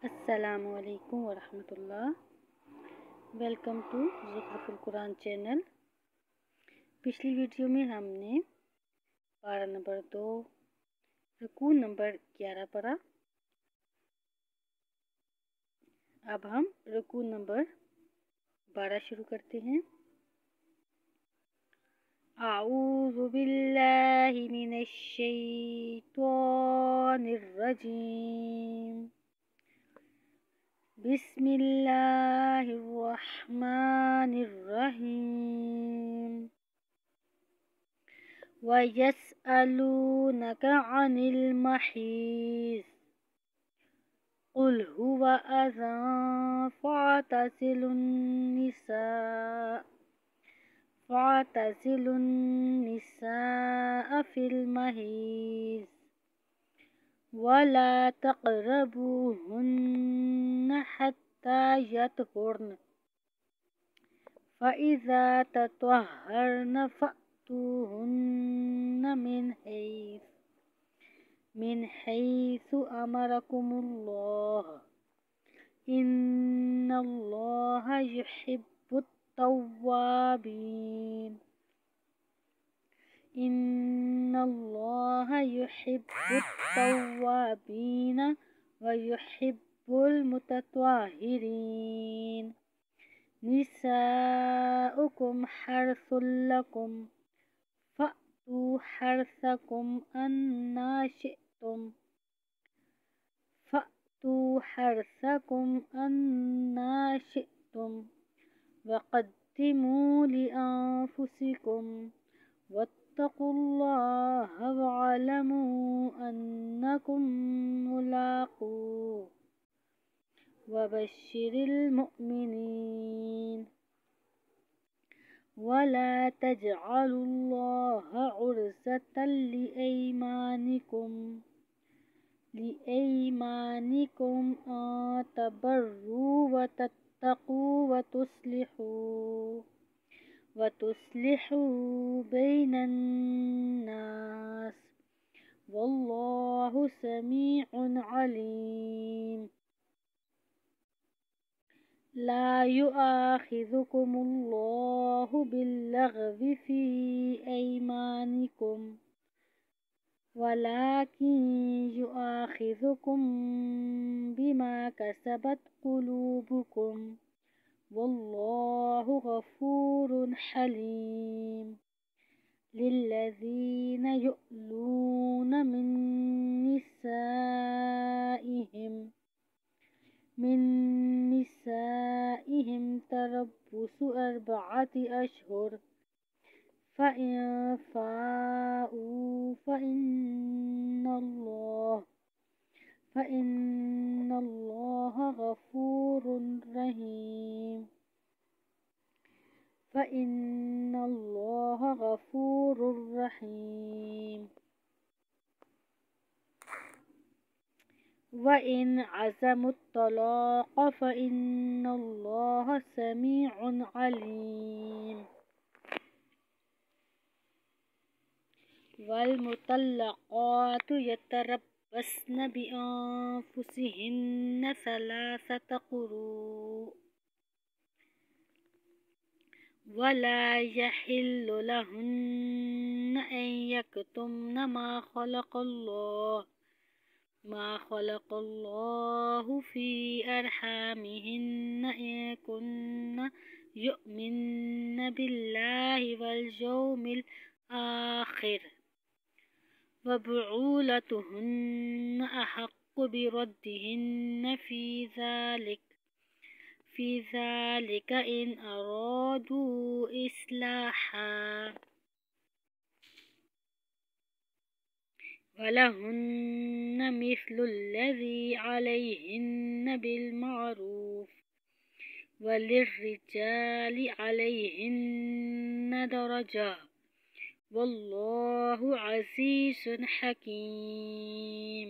السلام علیکم ورحمۃ اللہ۔ ویلکم ٹو زخرف القرآن چینل۔ پچھلی ویڈیو میں ہم نے پارہ نمبر 2 رکوع نمبر 11 پڑھا۔ اب ہم رکوع نمبر 12 شروع کرتے ہیں۔ اعوذ باللہ من الشیطان الرجیم، بسم اللہ الرحمن الرحیم۔ وَيَسْأَلُونَكَ عَنِ الْمَحِيضِ قُلْ هُوَ أَذًى فَاعْتَزِلُوا النِّسَاءَ فِي الْمَحِيضِ وَلَا تَقْرَبُوهُنَّ حَتَّى يَطْهُرْنَ فَإِذَا تَطَهَّرْنَ فَأْتُوهُنَّ مِنْ حَيْثُ أَمَرَكُمُ اللَّهُ إِنَّ اللَّهَ يُحِبُّ التَّوَّابِينَ وَيُحِبُّ الْمُتَطَهِّرِينَ۔ نِسَاؤُكُمْ حَرْثٌ لَكُمْ فَأْتُوا حَرْثَكُمْ أَنَّا شِئْتُمْ وَقَدِّمُوا لِأَنفُسِكُمْ وَاتَّقُوا اللَّهَ وَاعْلَمُوا أَنَّكُمْ مُلَاقُوهُ وَبَشِّرِ الْمُؤْمِنِينَ۔ وَلَا تَجْعَلُوا اللَّهَ عُرْضَةً لِأَيْمَانِكُمْ أَن تَبَرُّوا وَتَتَّقُوا وَتُصْلِحُوا بَيْنَ النَّاسِ وَاللَّهُ سَمِيعٌ عَلِيمٌ۔ لَا يُؤَاخِذُكُمُ اللَّهُ بِاللَّغْوِ فِي أَيْمَانِكُمْ وَلَكِنْ يُؤَاخِذُكُم بِمَا كَسَبَتْ قُلُوبُكُمْ وَاللَّهُ غَفُورٌ حَلِيمٌ۔ لِلَّذِينَ يُؤْلُونَ مِن نِّسَائِهِمْ تَرَبُّصُ 4 أَشْهُرٍ فَإِن فَاءُوا فَإِنَّ اللَّهَ غَفُورٌ رَّحِيمٌ۔ وَإِنْ عَزَمُوا الطَّلَاقَ فَإِنَّ اللَّهَ سَمِيعٌ عَلِيمٌ۔ وَالْمُطَلَّقَاتُ يَتَرَبَّصْنَ بِأَنفُسِهِنَّ 3 قُرُوءٍ وَلَا يَحِلُّ لَهُنَّ أَن يَكْتُمْنَ مَا خَلَقَ اللَّهُ فِي أَرْحَامِهِنَّ إِن كُنَّ يُؤْمِنَّ بِاللَّهِ وَالْيَوْمِ الْآخِرِ وَبُعُولَتُهُنَّ أَحَقُّ بِرَدِّهِنَّ فِي ذَلِكَ إِنْ أَرَادُوا إِصْلَاحًا، وَلَهُنَّ مِثْلُ الَّذِي عَلَيْهِنَّ بِالْمَعْرُوفِ وَلِلرِّجَالِ عَلَيْهِنَّ دَرَجَةٌ وَاللَّهُ عَزِيزٌ حَكِيمٌ۔